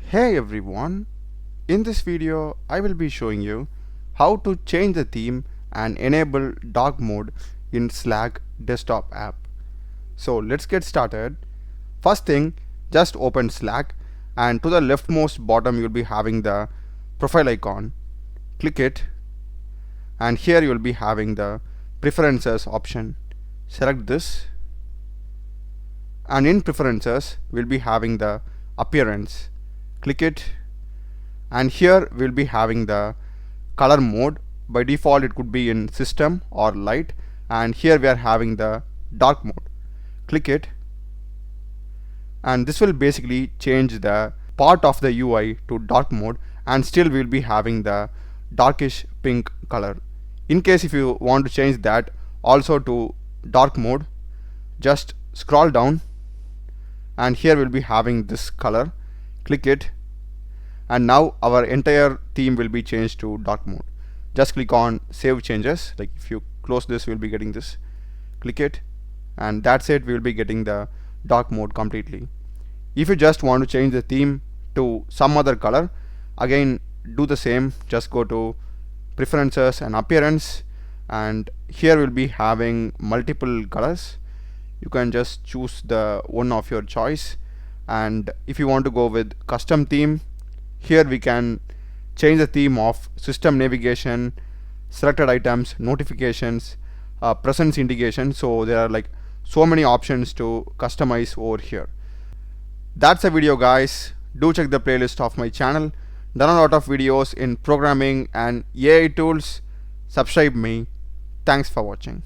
Hey everyone, in this video I will be showing you how to change the theme and enable dark mode in Slack desktop app. So let's get started. First thing, just open Slack and to the leftmost bottom you'll be having the profile icon. Click it and here you'll be having the preferences option. Select this and in preferences we'll be having the appearance. Click it and here we'll be having the color mode. By default it could be in system or light, and here we are having the dark mode. Click it and this will basically change the part of the UI to dark mode, and still we'll be having the darkish pink color. In case if you want to change that also to dark mode, just scroll down and here we'll be having this color. Click it and now our entire theme will be changed to dark mode. Just click on save changes. Like if you close this, we'll be getting this. Click it and that's it, we will be getting the dark mode completely. If you just want to change the theme to some other color, again do the same. Just go to preferences and appearance, and here we'll be having multiple colors. You can just choose the one of your choice, and if you want to go with custom theme, here we can change the theme of system navigation, selected items, notifications, presence indication. So there are like so many options to customize over here. That's a video guys. Do check the playlist of my channel. Done a lot of videos in programming and AI tools. Subscribe me. Thanks for watching.